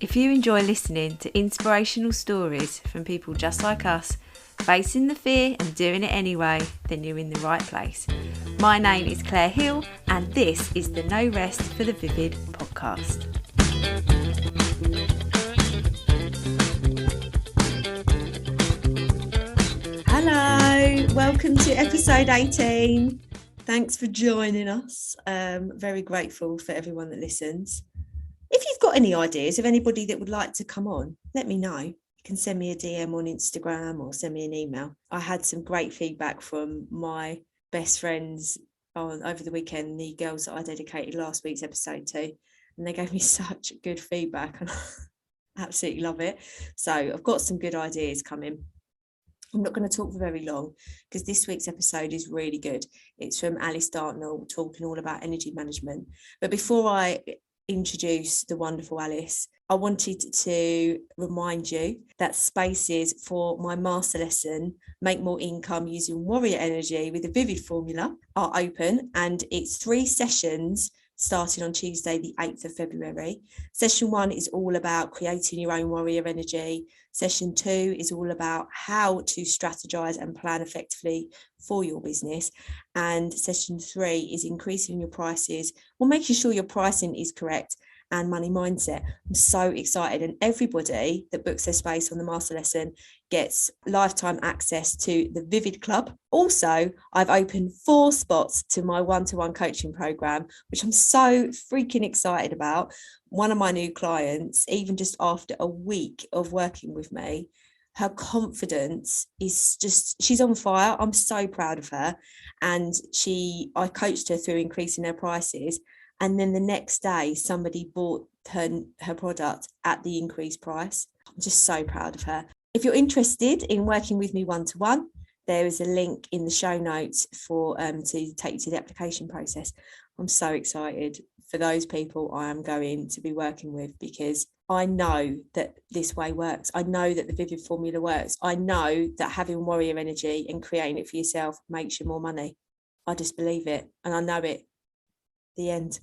If you enjoy listening to inspirational stories from people just like us, facing the fear and doing it anyway, then you're in the right place. My name is Claire Hill, and this is the No Rest for the Vivid podcast. Hello, welcome to episode 18. Thanks for joining us. Very grateful for everyone that listens. If you've got any ideas of anybody that would like to come on, let me know. You can send me a DM on Instagram or send me an email. I had some great feedback from my best friends over the weekend, the girls that I dedicated last week's episode to, and they gave me such good feedback and I absolutely love it. So I've got some good ideas coming. I'm not going to talk for very long because this week's episode is really good. It's from Dartnell talking all about energy management. But before I introduce the wonderful Alice, I wanted to remind you that spaces for my master lesson, Make More Income Using Warrior Energy with the Vivid Formula, are open, and it's 3 sessions starting on Tuesday the 8th of February. Session 1 is all about creating your own warrior energy. Session 2 is all about how to strategize and plan effectively for your business. And session 3 is increasing your prices, or making sure your pricing is correct, and money mindset. I'm so excited, and everybody that books their space on the master lesson gets lifetime access to the Vivid Club. Also, I've opened 4 spots to my one-to-one coaching program, which I'm so freaking excited about. One of my new clients, even just after a week of working with me, her confidence is just, she's on fire. I'm so proud of her. And I coached her through increasing her prices. And then the next day, somebody bought her product at the increased price. I'm just so proud of her. If you're interested in working with me one-to-one, there is a link in the show notes for to take you to the application process. I'm so excited for those people I am going to be working with, because I know that this way works. I know that the Vivid Formula works. I know that having warrior energy and creating it for yourself makes you more money. I just believe it, and I know it. The end.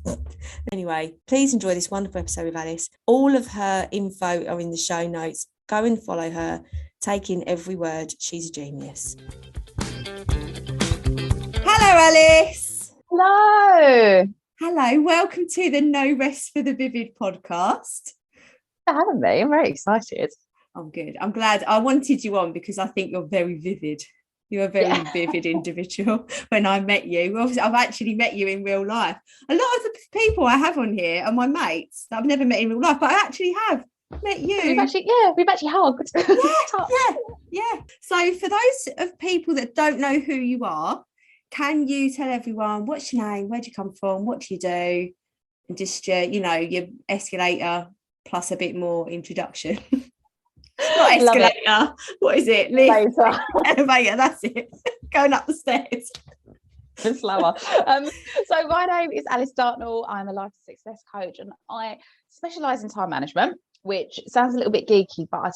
Anyway, please enjoy this wonderful episode with Alice. All of her info are in the show notes. Go and follow her. Take in every word. She's a genius. Hello, Alice. Hello. Hello. Welcome to the No Rest for the Vivid podcast. For having me. I'm very excited. I'm good. I'm glad. I wanted you on because I think you're very vivid. You're a very vivid individual. When I met you, obviously, I've actually met you in real life. A lot of the people I have on here are my mates that I've never met in real life, but I actually have met you. We've actually hugged. Yeah. So for those of people that don't know who you are, can you tell everyone what's your name, where do you come from, what do you do, and just your escalator plus a bit more introduction. Not escalator. What is it? Lift. Elevator. That's it. Going up the stairs. Slower. So my name is Alice Dartnell. I'm a life success coach, and I specialise in time management, which sounds a little bit geeky, but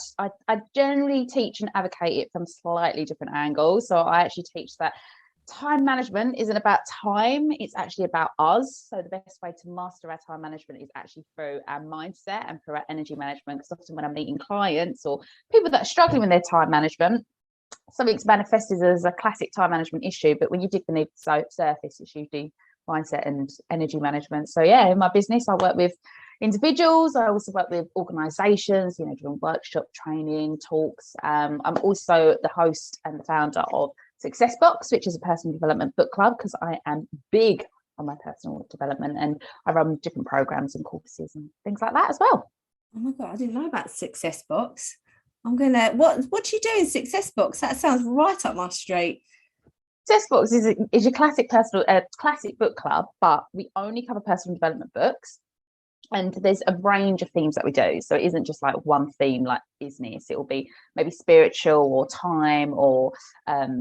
I generally teach and advocate it from slightly different angles. So I actually teach that time management isn't about time, it's actually about us. So the best way to master our time management is actually through our mindset and through our energy management, because often when I'm meeting clients or people that are struggling with their time management, something's manifested as a classic time management issue, but when you dig beneath the surface, it's usually mindset and energy management. So yeah, in my business I work with individuals, I also work with organizations, doing workshop training, talks. I'm also the host and the founder of Success Box, which is a personal development book club, because I am big on my personal development, and I run different programs and courses and things like that as well. Oh my God, I didn't know about Success Box. I'm gonna what do you do in Success Box? That sounds right up my street. Success Box is your classic classic book club, but we only cover personal development books. And there's a range of themes that we do. So it isn't just like one theme like business. It will be maybe spiritual or time or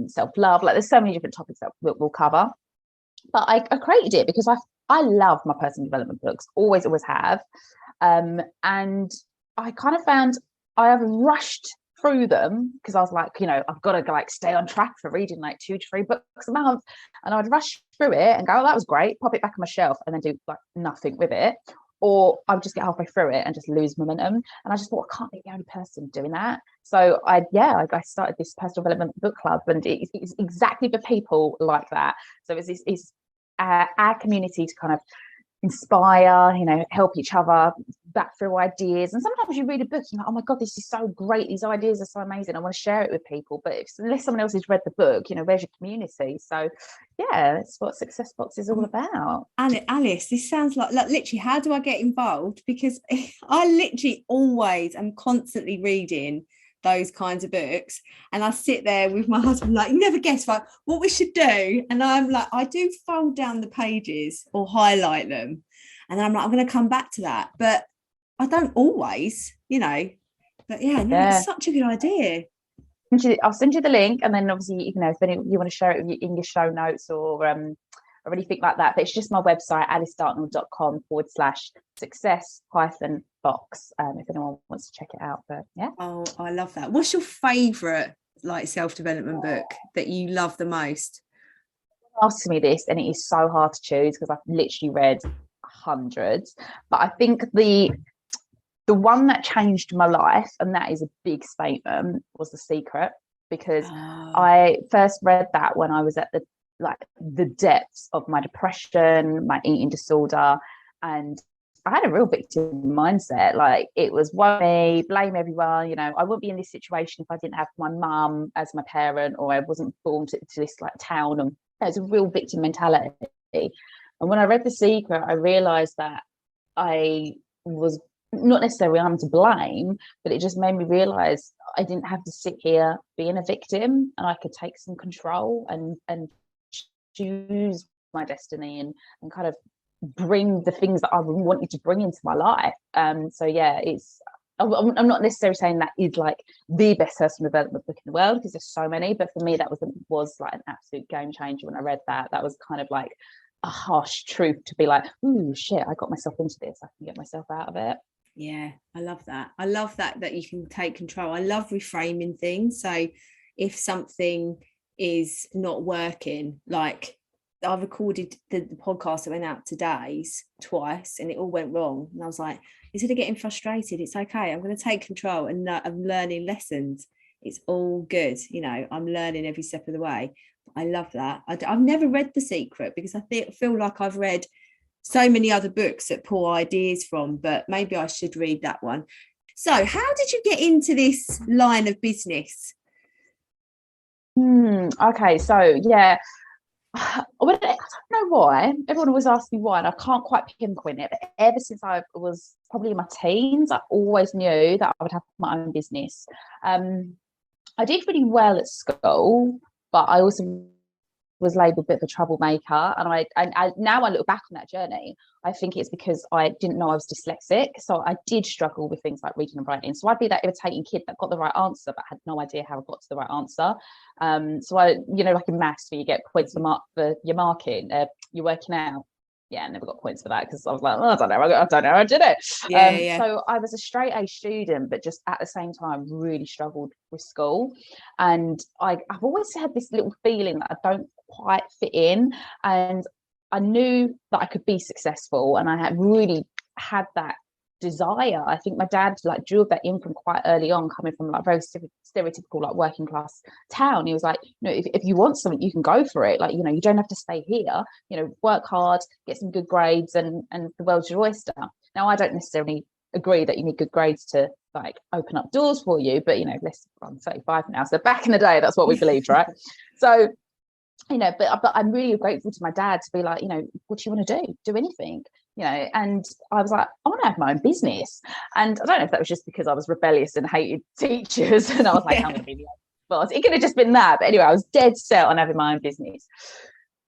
self-love. Like there's so many different topics that we'll cover. But I created it because I love my personal development books, always have. And I kind of found I have rushed through them because I was like, I've got to stay on track for reading like 2 to 3 books a month. And I'd rush through it and go, oh, that was great, pop it back on my shelf and then do like nothing with it. or I would just get halfway through it and just lose momentum. And I just thought, I can't be the only person doing that. So I started this personal development book club, and it's exactly for people like that. So it's our community to kind of inspire, help each other back through ideas. And sometimes you read a book, you're like, oh my god, this is so great, these ideas are so amazing, I want to share it with people. But unless someone else has read the book, where's your community? So yeah, that's what Success Box is all about. Alice, this sounds like literally, how do I get involved? Because I literally always am constantly reading those kinds of books, and I sit there with my husband like, you never guess what we should do, and I'm like, I do fold down the pages or highlight them, and then I'm like, I'm going to come back to that, but I don't always, but it's such a good idea. I'll send you the link, and then obviously if you want to share it in your show notes or anything like that. But it's just my website, alicedartnell.com/success-box, if anyone wants to check it out. But yeah. Oh, I love that. What's your favorite self-development book that you love the most? Ask me this, and it is so hard to choose because I've literally read hundreds, but I think the one that changed my life, and that is a big statement, was The Secret, because I first read that when I was at the depths of my depression, my eating disorder, and I had a real victim mindset. Like, it was me, blame everyone. I wouldn't be in this situation if I didn't have my mum as my parent, or I wasn't born to this town. And it was a real victim mentality. And when I read The Secret, I realised that I was not necessarily I'm to blame, but it just made me realise I didn't have to sit here being a victim, and I could take some control and choose my destiny and kind of bring the things that I wanted to bring into my life. So yeah, I'm not necessarily saying that is the best personal development book in the world, because there's so many, but for me that was an absolute game changer when I read that. That was kind of like a harsh truth to be like, ooh, shit, I got myself into this, I can get myself out of it. Yeah, I love that. I love that you can take control. I love reframing things. So if something is not working, like I recorded the podcast that went out today's twice, and it all went wrong. And I was like, instead of getting frustrated, it's okay. I'm going to take control, and I'm learning lessons. It's all good. I'm learning every step of the way. I love that. I've never read The Secret because I feel like I've read so many other books that pull ideas from, but maybe I should read that one. So how did you get into this line of business? Okay, so yeah, I don't know why everyone always asks me why, and I can't quite pinpoint it, but ever since I was probably in my teens, I always knew that I would have my own business. I did really well at school, but I also was labelled a bit of a troublemaker, and I now I look back on that journey, I think it's because I didn't know I was dyslexic, so I did struggle with things like reading and writing. So I'd be that irritating kid that got the right answer but had no idea how I got to the right answer. So I, like in maths, where you get points for your marking, you're working out. Yeah, I never got points for that because I was like, I don't know, I did it. Yeah. So I was a straight A student, but just at the same time really struggled with school. And I've always had this little feeling that I don't quite fit in. And I knew that I could be successful, and I had really had that desire. I think my dad drilled that in from quite early on, coming from very stereotypical working class town. He was like, if you want something, you can go for it. You don't have to stay here. Work hard, get some good grades, and the world's your oyster. Now, I don't necessarily agree that you need good grades to open up doors for you, but I'm 35 now, so back in the day, that's what we believed, right? So but I'm really grateful to my dad to be like, what do you want to do anything, and I was like, I want to have my own business. And I don't know if that was just because I was rebellious and hated teachers, and I was like, I'm going to be the boss. It could have just been that, but anyway, I was dead set on having my own business.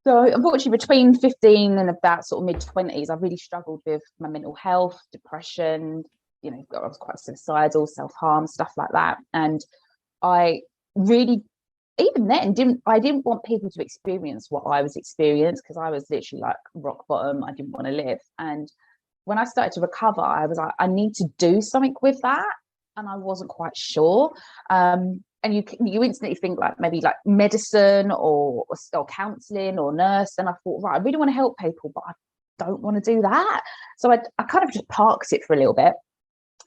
So unfortunately, between 15 and about sort of mid-20s, I really struggled with my mental health, depression, I was quite suicidal, self-harm, stuff like that. And I really, even then, I didn't want people to experience what I was experiencing, because I was literally rock bottom. I didn't want to live. And when I started to recover, I was like, I need to do something with that. And I wasn't quite sure. And you instantly think maybe medicine or counselling or nurse. And I thought, right, I really want to help people, but I don't want to do that. So I kind of just parked it for a little bit.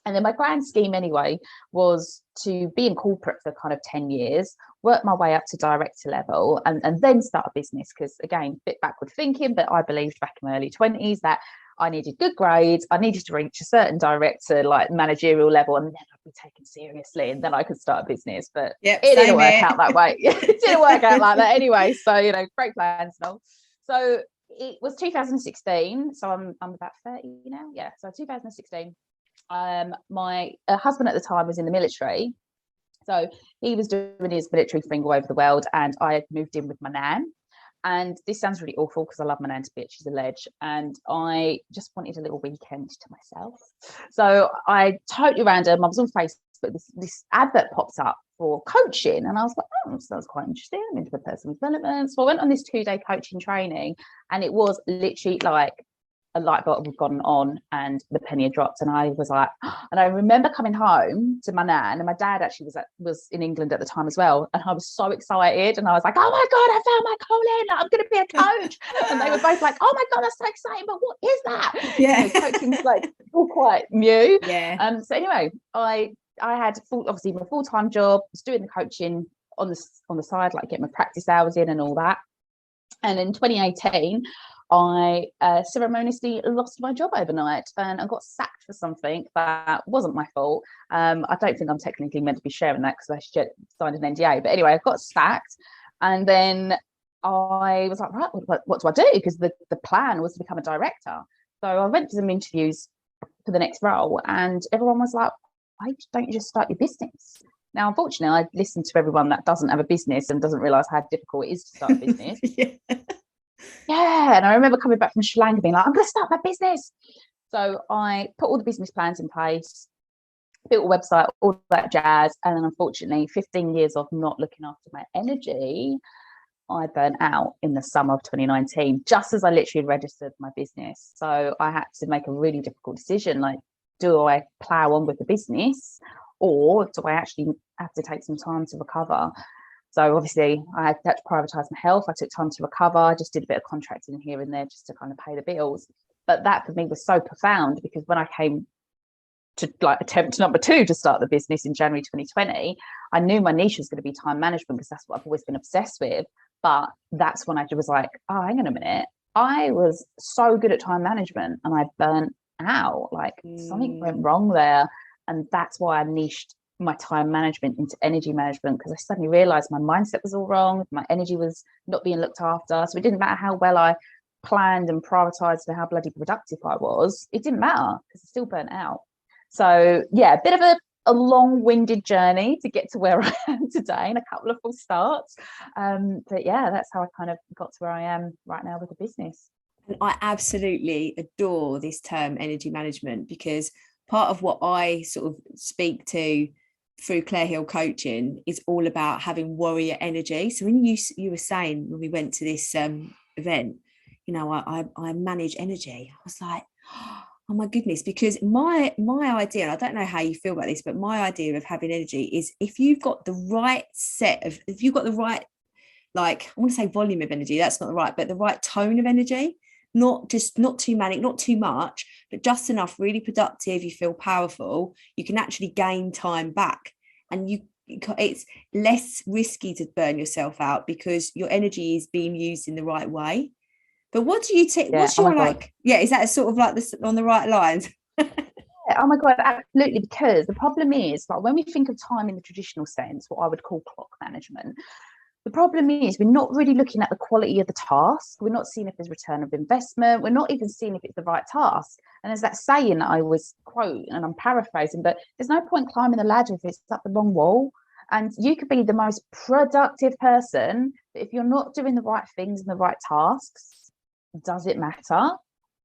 And then my grand scheme anyway was to be in corporate for kind of 10 years, work my way up to director level, and then start a business. Because again, bit backward thinking, but I believed back in my early 20s that I needed good grades, I needed to reach a certain director, like managerial level, and then I'd be taken seriously, and then I could start a business. But it didn't work out that way. It didn't work out like that anyway. So, you know, great plans and all. So it was 2016. So I'm about 30 now. Yeah. So 2016. My husband at the time was in the military, so he was doing his military thing all over the world, and I had moved in with my nan. And this sounds really awful because I love my nan to bits, she's a ledge, and I just wanted a little weekend to myself. So I totally random, I was on Facebook, this advert pops up for coaching, and I was like, oh, sounds quite interesting, I'm into personal development. So I went on this 2-day coaching training, and it was literally like a light bulb had gone on and the penny had dropped, and I was like, and I remember coming home to my nan, and my dad actually was in England at the time as well, and I was so excited, and I was like, oh my god, I found my calling, I'm going to be a coach. And they were both like, oh my god, that's so exciting, but what is that? Yeah, you know, coaching's like all quite new. Yeah. So anyway, I had obviously my full-time job, was doing the coaching on the side, like getting my practice hours in and all that. And in 2018 I ceremoniously lost my job overnight, and I got sacked for something that wasn't my fault. I don't think I'm technically meant to be sharing that because I signed an NDA. But anyway, I got sacked, and then I was like, right, what do I do? Because the plan was to become a director. So I went to some interviews for the next role, and everyone was like, why don't you just start your business? Now, unfortunately, I listened to everyone that doesn't have a business and doesn't realise how difficult it is to start a business. Yeah, and I remember coming back from Sri Lanka being like, I'm going to start my business. So I put all the business plans in place, built a website, all that jazz. And then unfortunately, 15 years of not looking after my energy, I burnt out in the summer of 2019, just as I literally registered my business. So I had to make a really difficult decision. Like, do I plow on with the business, or do I actually have to take some time to recover? So obviously I had to prioritise my health. I took time to recover. I just did a bit of contracting here and there just to kind of pay the bills. But that for me was so profound, because when I came to like attempt number 2 to start the business in January 2020, I knew my niche was going to be time management, because that's what I've always been obsessed with. But that's when I was like, oh, hang on a minute. I was so good at time management and I burnt out. Like something went wrong there. And that's why I niched my time management into energy management, because I suddenly realized my mindset was all wrong, my energy was not being looked after. So it didn't matter how well I planned and prioritized and how bloody productive I was, it didn't matter because I still burnt out. So yeah, a bit of a long-winded journey to get to where I am today, and a couple of false starts, but yeah, that's how I kind of got to where I am right now with the business. And I absolutely adore this term energy management, because part of what I sort of speak to through Clare Hill coaching is all about having warrior energy. So when you were saying when we went to this event, you know, I manage energy, I was like, oh my goodness, because my idea, and I don't know how you feel about this, but my idea of having energy is if you've got the right like, I want to say volume of energy, that's not the right, but the right tone of energy, not too manic, not too much, but just enough, really productive, you feel powerful, you can actually gain time back, and it's less risky to burn yourself out because your energy is being used in the right way. But what do you take? Yeah, what's your like? Yeah, is that sort of like this on the right lines? Oh my god, absolutely. Because the problem is, like, when we think of time in the traditional sense, what I would call clock management, the problem is we're not really looking at the quality of the task. We're not seeing if there's return of investment. We're not even seeing if it's the right task. And there's that saying that I always quote, and I'm paraphrasing, but there's no point climbing the ladder if it's up the wrong wall. And you could be the most productive person, but if you're not doing the right things and the right tasks, does it matter?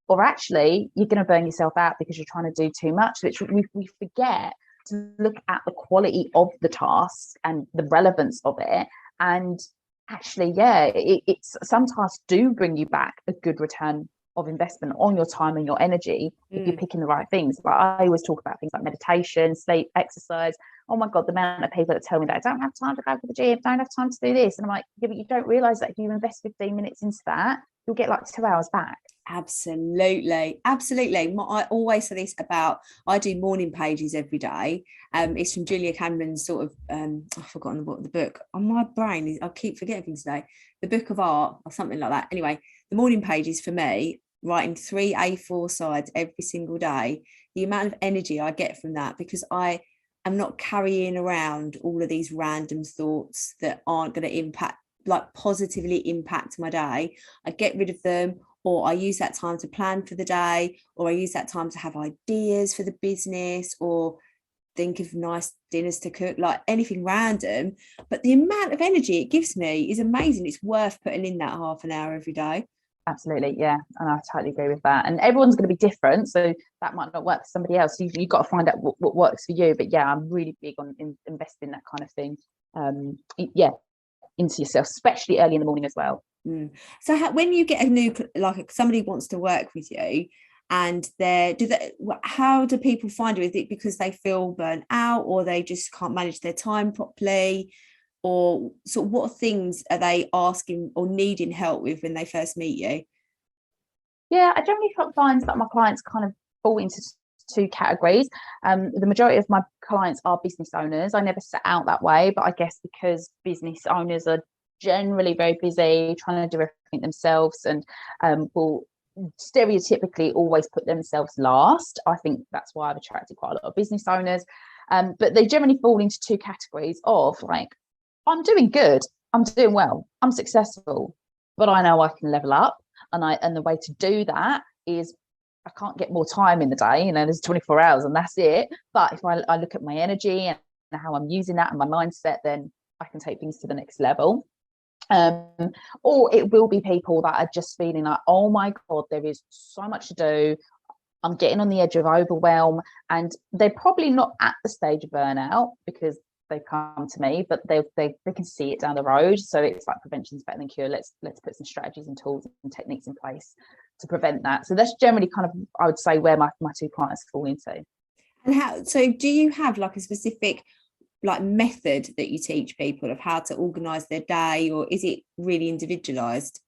Or actually, you're going to burn yourself out because you're trying to do too much, which we forget to look at the quality of the task and the relevance of it. And actually, yeah, it's some tasks do bring you back a good return of investment on your time and your energy if you're picking the right things. But I always talk about things like meditation, sleep, exercise. Oh my God, the amount of people that tell me that I don't have time to go to the gym, don't have time to do this. And I'm like, yeah, but you don't realize that if you invest 15 minutes into that, you'll get like 2 hours back. Absolutely, absolutely. I always say this about, I do morning pages every day. It's from Julia Cameron's sort of I've forgotten what the book on my brain is. I keep forgetting things today. The Book of Art or something like that. Anyway, the morning pages for me, writing 3 A4 sides every single day. The amount of energy I get from that, because I am not carrying around all of these random thoughts that aren't going to positively impact my day. I get rid of them, or I use that time to plan for the day, or I use that time to have ideas for the business, or think of nice dinners to cook, like anything random. But the amount of energy it gives me is amazing. It's worth putting in that half an hour every day. Absolutely, yeah, and I totally agree with that. And everyone's going to be different, so that might not work for somebody else. You've got to find out what works for you. But yeah, I'm really big on investing that kind of thing. Yeah, into yourself, especially early in the morning as well. So when you get a new, like somebody wants to work with you, and how do people find you? Is it because they feel burnt out, or they just can't manage their time properly, or so what things are they asking or needing help with when they first meet you? Yeah, I generally find that my clients kind of fall into two categories. The majority of my clients are business owners. I never set out that way, but I guess because business owners are generally very busy trying to do everything themselves, and will stereotypically always put themselves last. I think that's why I've attracted quite a lot of business owners. But they generally fall into two categories of like, I'm doing good, I'm doing well, I'm successful, but I know I can level up. And the way to do that is, I can't get more time in the day, there's 24 hours and that's it. But if I look at my energy and how I'm using that and my mindset, then I can take things to the next level. Or it will be people that are just feeling like, oh my God, there is so much to do, I'm getting on the edge of overwhelm, and they're probably not at the stage of burnout because they've come to me, but they can see it down the road. So it's like, prevention is better than cure. Let's put some strategies and tools and techniques in place to prevent that. So that's generally kind of, I would say, where my two clients fall into. And so do you have like a specific like method that you teach people of how to organize their day, or is it really individualized?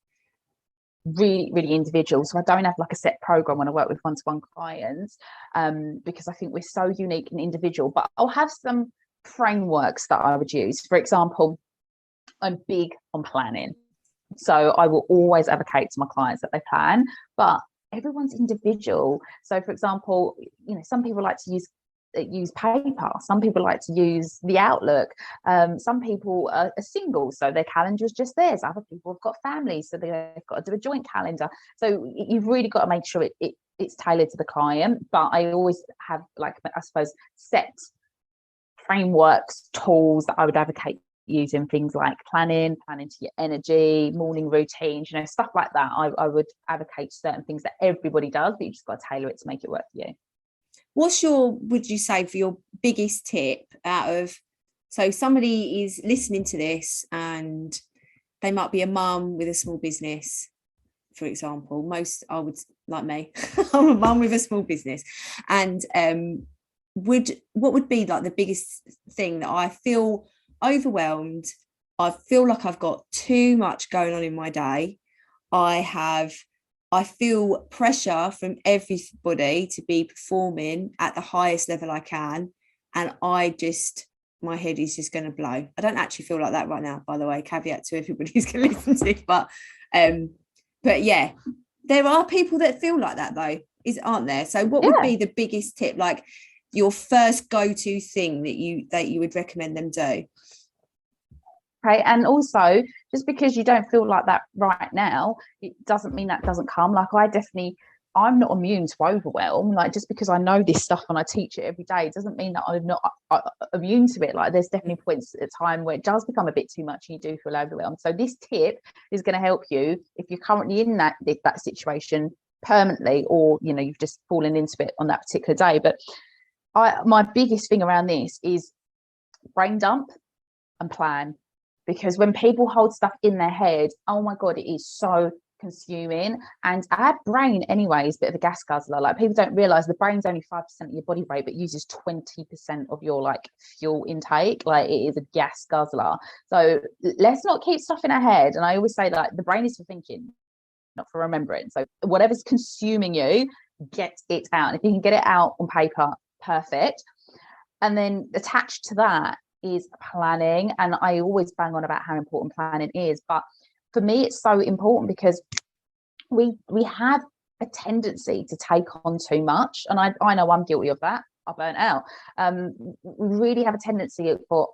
Really individual. So I don't have like a set program when I work with one-to-one clients, because I think we're so unique and individual. But I'll have some frameworks that I would use. For example, I'm big on planning, so I will always advocate to my clients that they plan, but everyone's individual. So for example, some people like to use paper, some people like to use the Outlook, some people are single, so their calendar is just theirs. Other people have got families, so they've got to do a joint calendar. So you've really got to make sure it's tailored to the client. But I always have, like, I suppose, set frameworks, tools that I would advocate using, things like planning to your energy, morning routines, stuff like that. I would advocate certain things that everybody does, but you just got to tailor it to make it work for you. Would you say, for your biggest tip so somebody is listening to this and they might be a mum with a small business, for example. I would, like me, I'm a mum with a small business, and what would be like the biggest thing that I feel overwhelmed? I feel like I've got too much going on in my day. I feel pressure from everybody to be performing at the highest level I can, and my head is just going to blow. I don't actually feel like that right now, by the way, caveat to everybody who's going to listen to it, but yeah, there are people that feel like that though, aren't there? So what would be the biggest tip, like your first go-to thing that you would recommend them do? Okay, and also, just because you don't feel like that right now, it doesn't mean that doesn't come. Like, I'm not immune to overwhelm. Like, just because I know this stuff and I teach it every day, it doesn't mean that I'm not immune to it. Like, there's definitely points at a time where it does become a bit too much and you do feel overwhelmed. So this tip is going to help you if you're currently in that situation permanently, or you've just fallen into it on that particular day. But my biggest thing around this is brain dump and plan. Because when people hold stuff in their head, oh my God, it is so consuming. And our brain anyway is a bit of a gas guzzler. Like, people don't realize the brain's only 5% of your body weight, but uses 20% of your like fuel intake. Like, it is a gas guzzler. So let's not keep stuff in our head. And I always say that the brain is for thinking. not for remembering. So whatever's consuming you, get it out. And if you can get it out on paper, perfect. And then attached to that is planning. And I always bang on about how important planning is. But for me, it's so important because we have a tendency to take on too much. And I know I'm guilty of that. I burnt out. We really have a tendency for,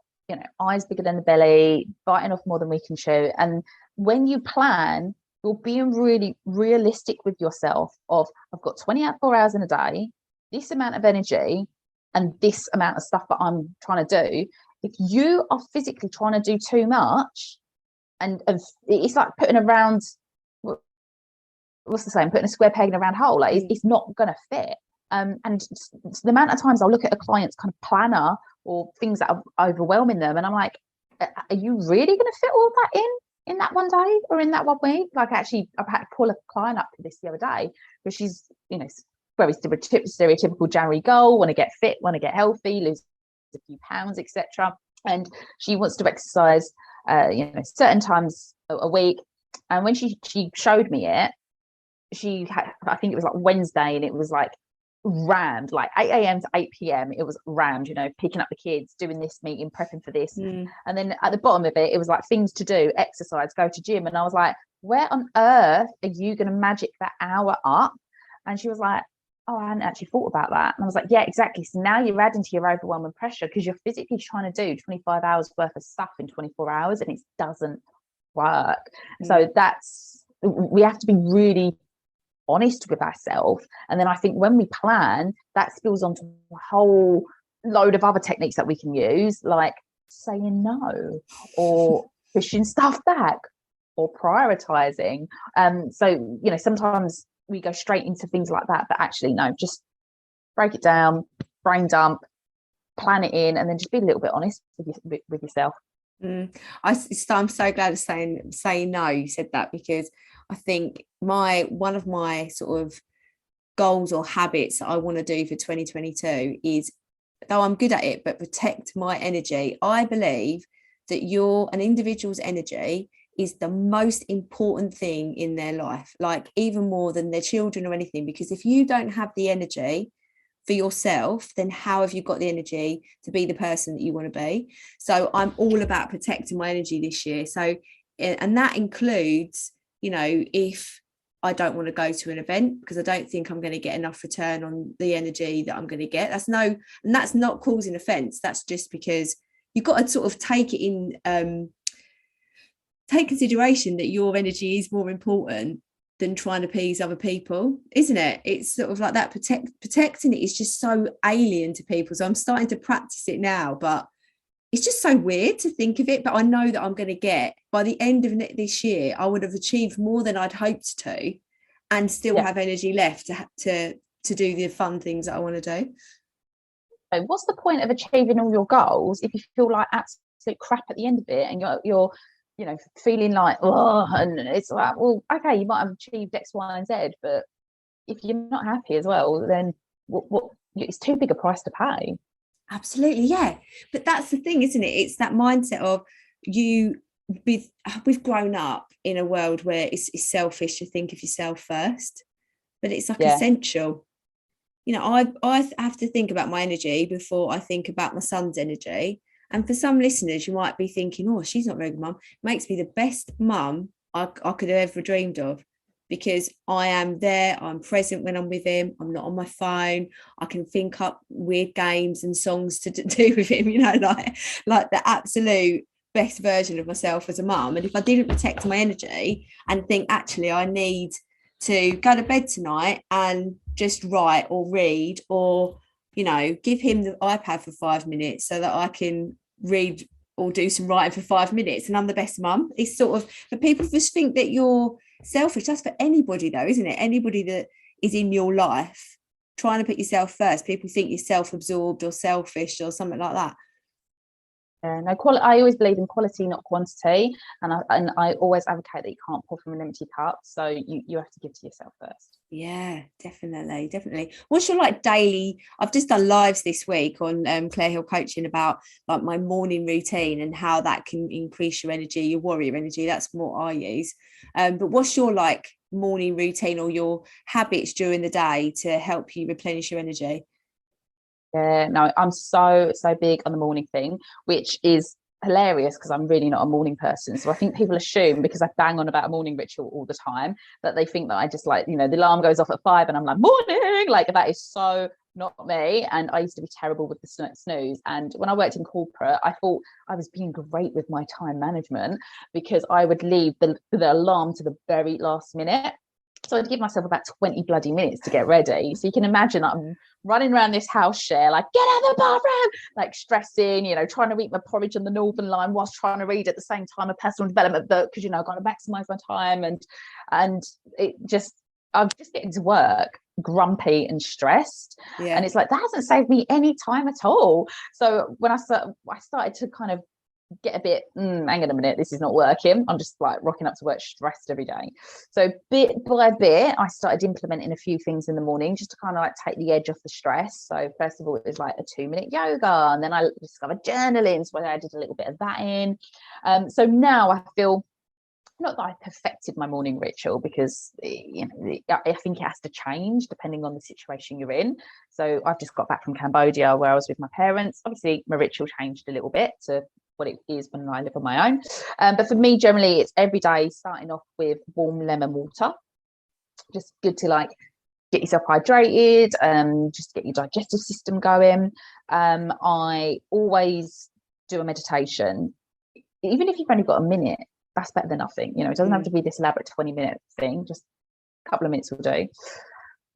eyes bigger than the belly, biting off more than we can chew. And when you plan, you're being really realistic with yourself of, I've got 24 hours in a day, this amount of energy, and this amount of stuff that I'm trying to do. If you are physically trying to do too much, and it's like putting a round, what's the saying, putting a square peg in a round hole, like it's not going to fit. And the amount of times I'll look at a client's kind of planner or things that are overwhelming them, and I'm like, are you really going to fit all that in that one day or in that 1 week? Like, actually, I've had to pull a client up for this the other day because she's, very stereotypical January goal, want to get fit, want to get healthy, lose a few pounds, etc. And she wants to exercise, certain times a week. And when she showed me it, she had, I think it was like Wednesday, and it was like rammed, like 8 a.m. to 8 p.m. It was rammed, picking up the kids, doing this meeting, prepping for this. And then at the bottom of it, it was like things to do, exercise, go to gym. And I was like, where on earth are you going to magic that hour up? And she was like, oh, I hadn't actually thought about that. And I was like, yeah, exactly. So now you're adding to your overwhelming pressure because you're physically trying to do 25 hours worth of stuff in 24 hours, and it doesn't work. So we have to be really honest with ourselves. And then I think when we plan, that spills onto a whole load of other techniques that we can use, like saying no, or pushing stuff back, or prioritizing. So sometimes we go straight into things like that, but actually no, just break it down, brain dump, plan it in, and then just be a little bit honest with yourself. I'm so glad of saying no, you said that, because I think one of my sort of goals or habits that I want to do for 2022 is, though I'm good at it, but protect my energy. I believe that an individual's energy is the most important thing in their life, like even more than their children or anything, because if you don't have the energy for yourself, then how have you got the energy to be the person that you want to be? So I'm all about protecting my energy this year. So, and that includes, if I don't want to go to an event because I don't think I'm going to get enough return on the energy that I'm going to get. And that's not causing offense. That's just because you've got to sort of take it in, take consideration that your energy is more important than trying to please other people, isn't it? It's sort of like that. Protecting it is just so alien to people. So I'm starting to practice it now, but it's just so weird to think of it. But I know that I'm going to get, by the end of this year, I would have achieved more than I'd hoped to, and still have energy left to do the fun things that I want to do. So what's the point of achieving all your goals if you feel like absolute crap at the end of it, and you're feeling like, oh, and it's like, well, okay, you might have achieved X, Y, and Z, but if you're not happy as well, then what it's too big a price to pay. Absolutely, yeah. But that's the thing, isn't it? It's that mindset of we've grown up in a world where it's selfish to think of yourself first, but it's like essential. I have to think about my energy before I think about my son's energy. And for some listeners, you might be thinking, oh, she's not a very good mum. Makes me the best mum I could have ever dreamed of, because I am there, I'm present when I'm with him, I'm not on my phone, I can think up weird games and songs to do with him, like the absolute best version of myself as a mum. And if I didn't protect my energy and think, actually, I need to go to bed tonight and just write or read, or give him the iPad for 5 minutes so that I can read or do some writing for 5 minutes, and I'm the best mum. It's sort of, but people just think that you're selfish. That's for anybody though, isn't it? Anybody that is in your life trying to put yourself first, people think you're self-absorbed or selfish or something like that. No, I always believe in quality, not quantity, and I always advocate that you can't pour from an empty cup. So you have to give to yourself first. Yeah, definitely. What's your like daily? I've just done lives this week on Claire Hill Coaching about like my morning routine and how that can increase your energy, your warrior energy. That's what I use. But what's your like morning routine or your habits during the day to help you replenish your energy? Yeah, no, I'm so big on the morning thing, which is hilarious because I'm really not a morning person. So I think people assume because I bang on about a morning ritual all the time that they think that I just like, the alarm goes off at 5 and I'm like, morning, like that is so not me. And I used to be terrible with the snooze. And when I worked in corporate, I thought I was being great with my time management because I would leave the alarm to the very last minute. So I'd give myself about 20 bloody minutes to get ready. So you can imagine I'm running around this house share, like, get out of the bathroom, like stressing, trying to eat my porridge on the Northern Line whilst trying to read at the same time a personal development book because, I've got to maximize my time. And I'm just getting to work grumpy and stressed. Yeah. And it's like, that hasn't saved me any time at all. So when I started to kind of get a bit hang on a minute, this is not working, I'm just like rocking up to work stressed every day. So bit by bit I started implementing a few things in the morning just to kind of like take the edge off the stress. So first of all, it was like a 2-minute yoga, and then I discovered journaling, so I did a little bit of that in. So now I feel not that I perfected my morning ritual because I think it has to change depending on the situation you're in. So I've just got back from Cambodia where I was with my parents. Obviously my ritual changed a little bit to what it is when I live on my own, but for me generally it's every day starting off with warm lemon water. Just good to like get yourself hydrated, just get your digestive system going. I always do a meditation, even if you've only got a minute. That's better than nothing. It doesn't have to be this elaborate 20-minute thing, just a couple of minutes will do.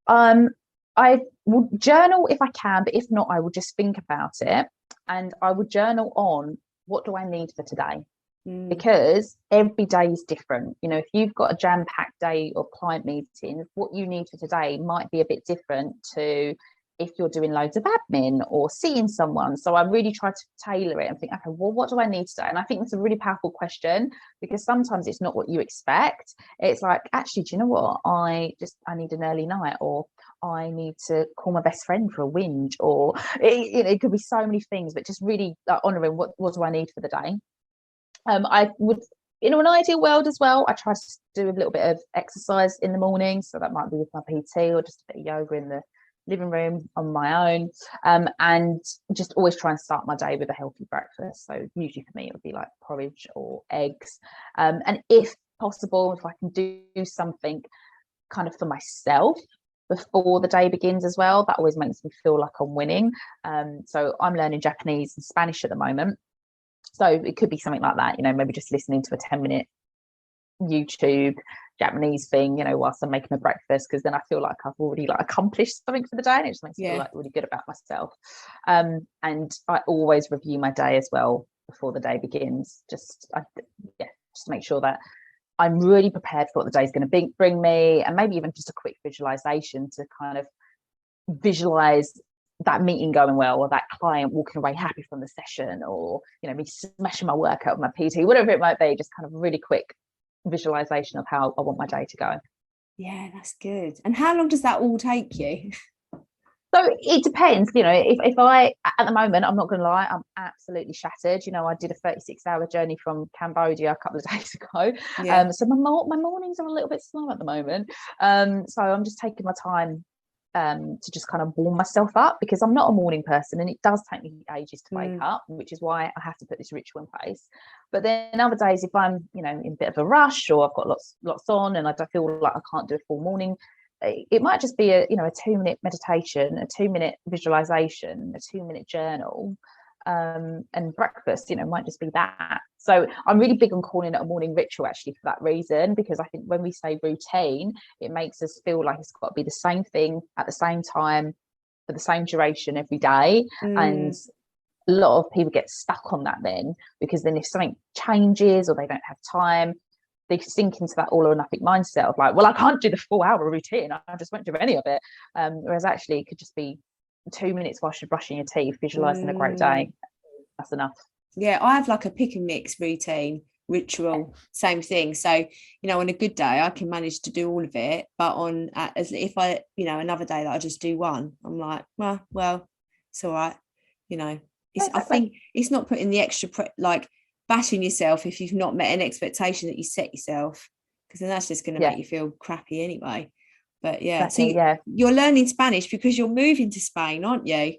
I will journal if I can, but if not, I will just think about it, and I would journal on what do I need for today, because every day is different. If you've got a jam-packed day or client meeting, what you need for today might be a bit different to if you're doing loads of admin or seeing someone. So I really try to tailor it and think, okay, well, what do I need today? And I think that's a really powerful question, because sometimes it's not what you expect. It's like, actually, do you know what? I need an early night, or I need to call my best friend for a whinge, or it could be so many things, but just really honouring what do I need for the day. I would, in an ideal world as well, I try to do a little bit of exercise in the morning. So that might be with my PT or just a bit of yoga in the living room on my own, and just always try and start my day with a healthy breakfast. So usually for me it would be like porridge or eggs, and if possible, if I can do something kind of for myself before the day begins as well, that always makes me feel like I'm winning. So I'm learning Japanese and Spanish at the moment, so it could be something like that, maybe just listening to a 10-minute YouTube Japanese thing, whilst I'm making my breakfast, because then I feel like I've already like accomplished something for the day, and it just makes me feel like really good about myself. And I always review my day as well before the day begins, just to make sure that I'm really prepared for what the day's going to bring me, and maybe even just a quick visualization to kind of visualize that meeting going well, or that client walking away happy from the session, or me smashing my workout with my PT, whatever it might be. Just kind of really quick visualization of how I want my day to go. Yeah, that's good. And how long does that all take you? So it depends, if I, at the moment, I'm not going to lie, I'm absolutely shattered. I did a 36-hour journey from Cambodia a couple of days ago. So my mornings are a little bit slow at the moment. So I'm just taking my time to just kind of warm myself up, because I'm not a morning person and it does take me ages to wake up, which is why I have to put this ritual in place. But then other days, if I'm in a bit of a rush, or I've got lots on and I don't feel like I can't do a full morning, it might just be a 2-minute meditation, a 2-minute visualization, a 2-minute journal, and breakfast might just be that. So I'm really big on calling it a morning ritual, actually, for that reason, because I think when we say routine, it makes us feel like it's got to be the same thing at the same time for the same duration every day. And a lot of people get stuck on that then, because then if something changes or they don't have time, they sink into that all or nothing mindset of like, well, I can't do the 4-hour routine, I just won't do any of it. Whereas actually it could just be 2 minutes whilst you're brushing your teeth, visualizing a great day. That's enough. Yeah, I have like a pick and mix routine, ritual, same thing. So, on a good day, I can manage to do all of it. But as if I, another day that I just do one, I'm like, well, it's all right. I think it's not putting the extra, like bashing yourself if you've not met an expectation that you set yourself, because then that's just going to make you feel crappy anyway. But yeah, exactly, so you're learning Spanish because you're moving to Spain, aren't you?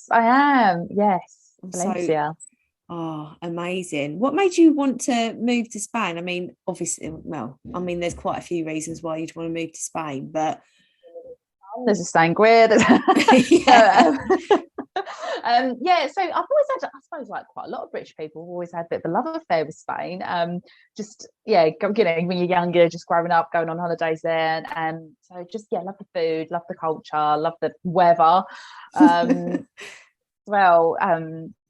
I am, yes. Valencia. Oh, amazing. What made you want to move to Spain? I mean, obviously, there's quite a few reasons why you'd want to move to Spain, but there's a sangria. Yeah. So I've always had, I suppose, like quite a lot of British people have always had a bit of a love affair with Spain. When you're younger, just growing up, going on holidays there, and so love the food, love the culture, love the weather.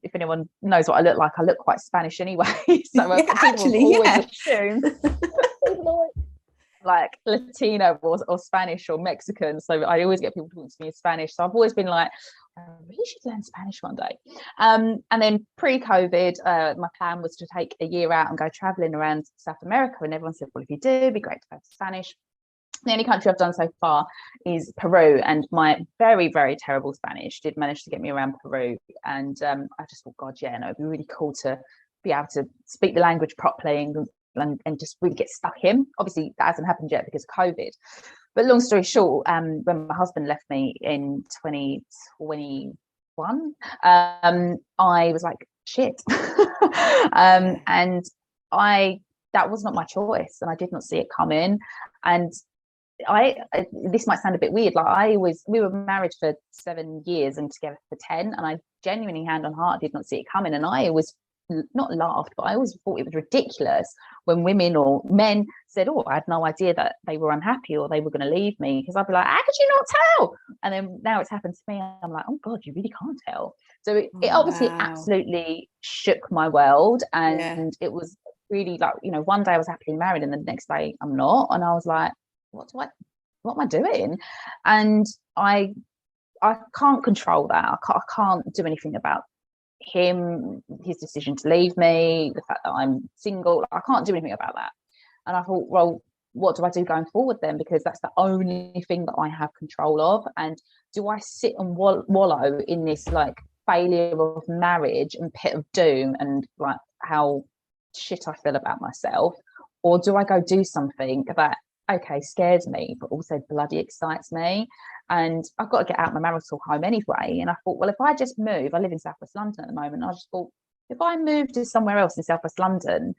If anyone knows what I look like, I look quite Spanish anyway. So people always assume like Latino or Spanish or Mexican. So I always get people talking to me in Spanish. So I've always been like, I really should learn Spanish one day. And then pre-COVID, my plan was to take a year out and go traveling around South America. And everyone said, well, if you do, it'd be great to have Spanish. The only country I've done so far is Peru, and my very, very terrible Spanish did manage to get me around Peru. And I just thought, God, it'd be really cool to be able to speak the language properly and just really get stuck in. Obviously, that hasn't happened yet because of COVID. But long story short, when my husband left me in 2021, I was like, shit. And that was not my choice, and I did not see it come in. And this might sound a bit weird, like we were married for 7 years and together for 10, and I genuinely, hand on heart, did not see it coming. And I always not laughed, but I always thought it was ridiculous when women or men said, oh, I had no idea that they were unhappy or they were going to leave me, because I'd be like, how could you not tell? And then now it's happened to me, I'm like, oh God, you really can't tell. So it obviously absolutely shook my world. And it was really like, one day I was happily married and the next day I'm not, and I was like, what am I doing? And I can't control that. I can't do anything about him, his decision to leave me, the fact that I'm single. I can't do anything about that. And I thought, well, what do I do going forward then? Because that's the only thing that I have control of. And do I sit and wallow in this like failure of marriage and pit of doom and like how shit I feel about myself, or do I go do something that scares me but also bloody excites me? And I've got to get out of my marital home anyway. And I thought, well, if I just move, I live in Southwest London at the moment, I just thought, if I move to somewhere else in Southwest London,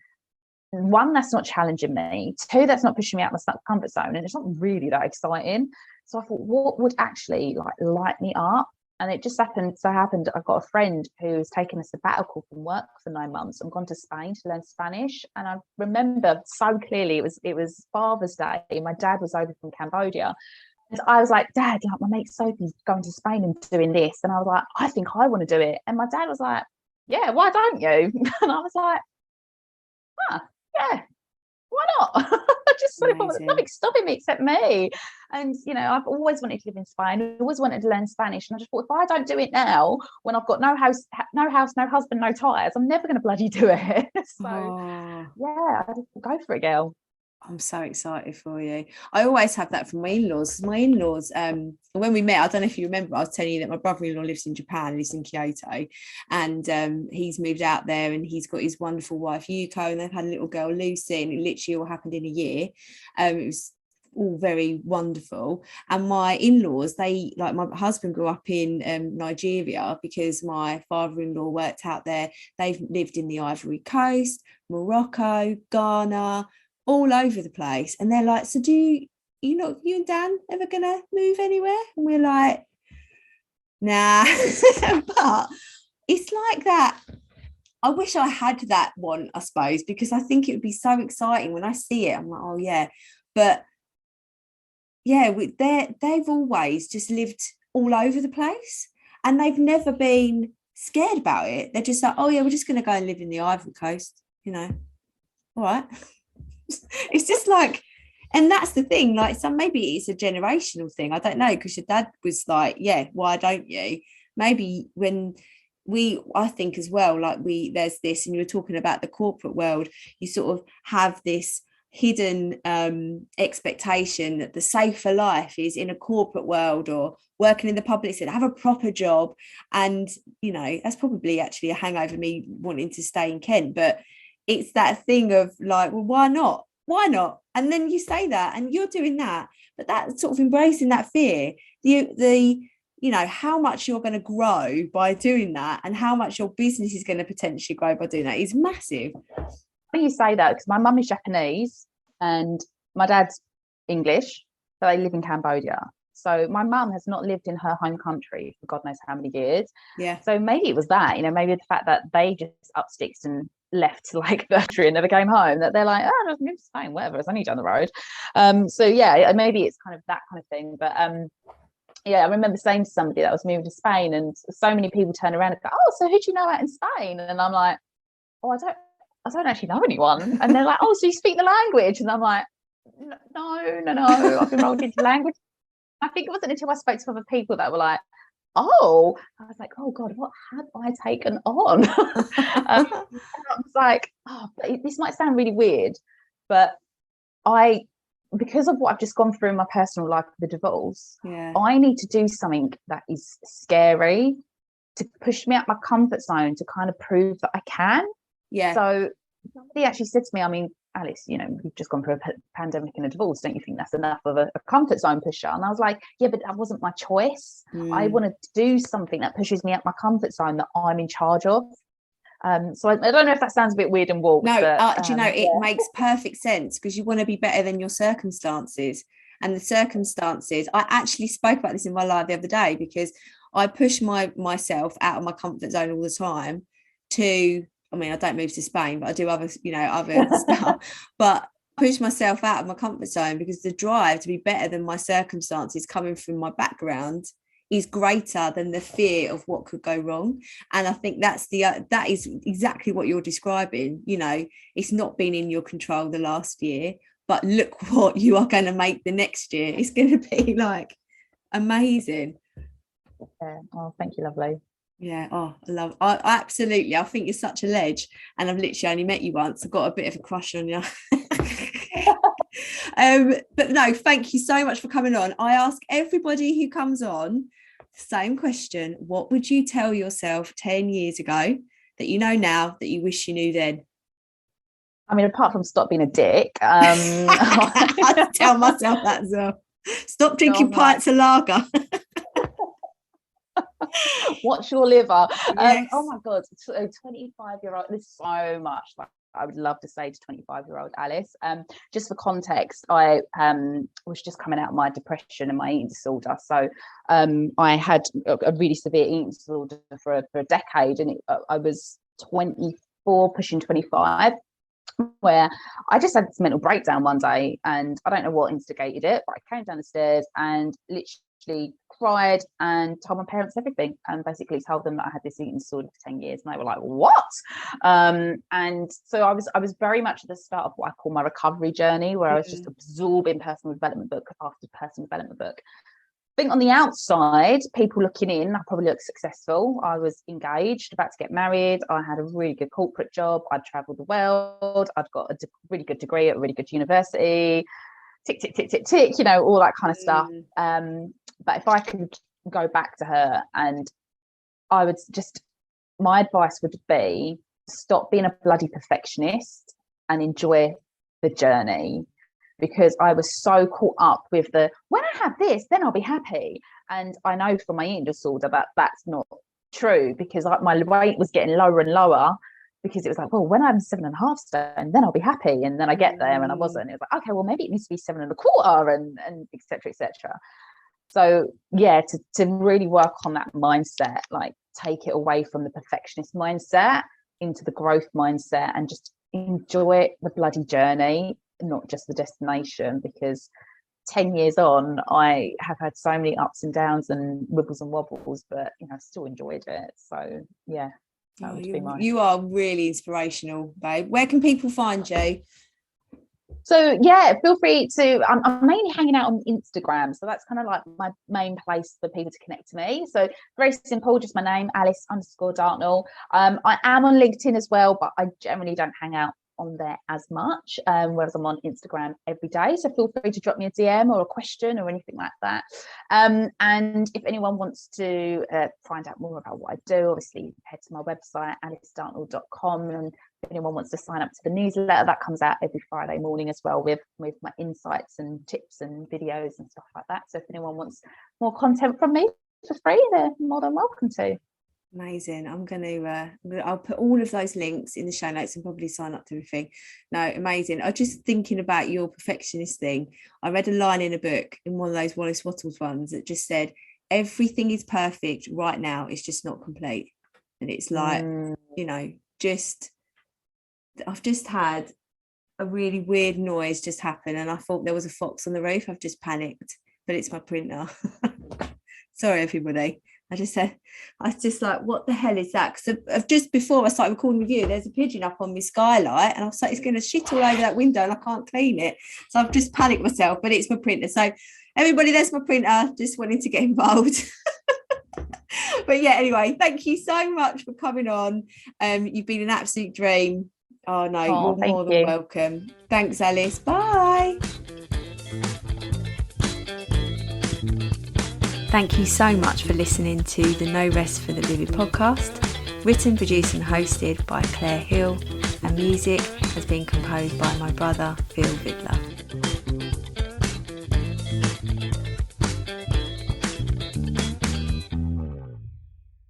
one, that's not challenging me, two, that's not pushing me out my comfort zone, and it's not really that exciting. So I thought, what would actually like light me up? And it just happened I've got a friend who's taken a sabbatical from work for 9 months and gone to Spain to learn Spanish. And I remember so clearly, it was Father's Day. My dad was over from Cambodia. And I was like, Dad, like my mate Sophie's going to Spain and doing this. And I was like, I think I want to do it. And my dad was like, yeah, why don't you? And I was like, yeah, why not? Just nothing stopping me except me. And I've always wanted to live in Spain. I always wanted to learn Spanish, and I just thought, if I don't do it now, when I've got no house, no husband, no tires, I'm never going to bloody do it. So I just go for it, girl. I'm so excited for you. I always have that from my in-laws. My in-laws, when we met, I don't know if you remember, I was telling you that my brother-in-law lives in Japan, lives in Kyoto, and he's moved out there, and he's got his wonderful wife Yuko, and they've had a little girl Lucy, and it literally all happened in a year. It was all very wonderful. And my in-laws, they, like, my husband grew up in Nigeria because my father-in-law worked out there. They've lived in the Ivory Coast, Morocco, Ghana, all over the place. And they're like, so you and Dan ever gonna move anywhere? And we're like, nah. But it's like that. I wish I had that one, I suppose, because I think it would be so exciting when I see it. I'm like, oh yeah. But yeah, they've always just lived all over the place, and they've never been scared about it. They're just like, oh yeah, we're just gonna go and live in the Ivory Coast, all right. It's just like, and that's the thing, like, so maybe it's a generational thing, I don't know, because your dad was like, yeah, why don't you? Maybe when I think as well, like there's this, and you were talking about the corporate world, you sort of have this hidden expectation that the safer life is in a corporate world or working in the public sector, have a proper job. And that's probably actually a hangover me wanting to stay in Kent, but it's that thing of like, well, why not? And then you say that and you're doing that, but that sort of embracing that fear, the how much you're going to grow by doing that and how much your business is going to potentially grow by doing that is massive. When you say that, because my mum is Japanese and my dad's English, but they live in Cambodia. So my mum has not lived in her home country for God knows how many years. Yeah. So maybe it was that, maybe the fact that they just up sticks and left like the country and never came home, that they're like, oh, just move to Spain, whatever, it's only down the road. So yeah, maybe it's kind of that kind of thing. But yeah, I remember saying to somebody that I was moving to Spain, and so many people turn around and go, oh, so who do you know out in Spain? And I'm like, oh, I don't actually know anyone. And they're like, oh, so you speak the language? And I'm like, no, I've been rolled into language. I think it wasn't until I spoke to other people that were like, oh, I was like, oh God, what have I taken on? I was like, oh, this might sound really weird, but because of what I've just gone through in my personal life with the divorce, I need to do something that is scary to push me out my comfort zone to kind of prove that I can. Yeah. So somebody actually said to me, I mean, Alice, we've just gone through a pandemic and a divorce. Don't you think that's enough of a comfort zone pusher? And I was like, yeah, but that wasn't my choice. I wanted to do something that pushes me out my comfort zone that I'm in charge of. So I don't know if that sounds a bit weird and warped. No, but, it makes perfect sense, because you want to be better than your circumstances. And the circumstances, I actually spoke about this in my live the other day, because I push myself out of my comfort zone all the time I don't move to Spain, but I do other stuff, but push myself out of my comfort zone because the drive to be better than my circumstances coming from my background is greater than the fear of what could go wrong. And I think that is exactly what you're describing. It's not been in your control the last year, but look what you are going to make the next year. It's going to be like amazing. Yeah. Oh, thank you, lovely. Yeah. Oh, absolutely. I think you're such a ledge, and I've literally only met you once. I've got a bit of a crush on you. But no, thank you so much for coming on. I ask everybody who comes on the same question: what would you tell yourself 10 years ago that you know now that you wish you knew then? I mean, apart from stop being a dick, I tell myself that as well. Stop drinking pints of lager. Watch your liver. Yes. Oh my God, 25-year-old, there's so much that I would love to say to 25-year-old Alice. Just for context, I was just coming out of my depression and my eating disorder. So I had a really severe eating disorder for a decade, and I was 24 pushing 25, where I just had this mental breakdown one day, and I don't know what instigated it, but I came down the stairs and literally cried and told my parents everything, and basically told them that I had this eating disorder for 10 years, and they were like, what? And so I was very much at the start of what I call my recovery journey, where I was just absorbing personal development book after personal development book. I think on the outside, people looking in, I probably looked successful. I was engaged, about to get married. I had a really good corporate job. I'd traveled the world. I'd got a really good degree at a really good university. Tick, tick, tick, tick, tick, all that kind of stuff. But if I could go back to her, and my advice would be, stop being a bloody perfectionist and enjoy the journey. Because I was so caught up with when I have this, then I'll be happy. And I know from my eating disorder that that's not true, because my weight was getting lower and lower, because it was like, well, when I'm 7.5 stone, then I'll be happy. And then I get there and I wasn't. It was like, okay, well, maybe it needs to be 7.25 and et cetera, et cetera. So yeah, to really work on that mindset, like take it away from the perfectionist mindset into the growth mindset, and just enjoy the bloody journey, not just the destination. Because 10 years on, I have had so many ups and downs and wibbles and wobbles, but I still enjoyed it. So yeah, that would be you are really inspirational, babe. Where can people find you? So yeah, feel free to. I'm mainly hanging out on Instagram, so that's kind of like my main place for people to connect to me. So very simple, just my name, Alice_Dartnell. I am on LinkedIn as well, but I generally don't hang out on there as much, whereas I'm on Instagram every day. So feel free to drop me a DM or a question or anything like that. And if anyone wants to find out more about what I do, obviously head to my website, alicedartnell.com, and if anyone wants to sign up to the newsletter, that comes out every Friday morning as well, with my insights and tips and videos and stuff like that. So if anyone wants more content from me for free, they're more than welcome to. Amazing. I'll put all of those links in the show notes and probably sign up to everything. No, amazing. I was just thinking about your perfectionist thing. I read a line in a book, in one of those Wallace Wattles ones, that just said, everything is perfect right now, it's just not complete. And it's like, I've just had a really weird noise just happen, and I thought there was a fox on the roof. I've just panicked, but it's my printer. Sorry, everybody. I was just like, what the hell is that? Because just before I started recording with you, there's a pigeon up on my skylight, and I was like, it's going to shit all over that window and I can't clean it. So I've just panicked myself, but it's my printer. So everybody, there's my printer, just wanting to get involved. But yeah, anyway, thank you so much for coming on. You've been an absolute dream. Oh no, you're more than welcome. Thanks, Alice. Bye. Thank you so much for listening to the No Rest for the Vivid podcast, written, produced and hosted by Claire Hill, and music has been composed by my brother, Phil Vidler.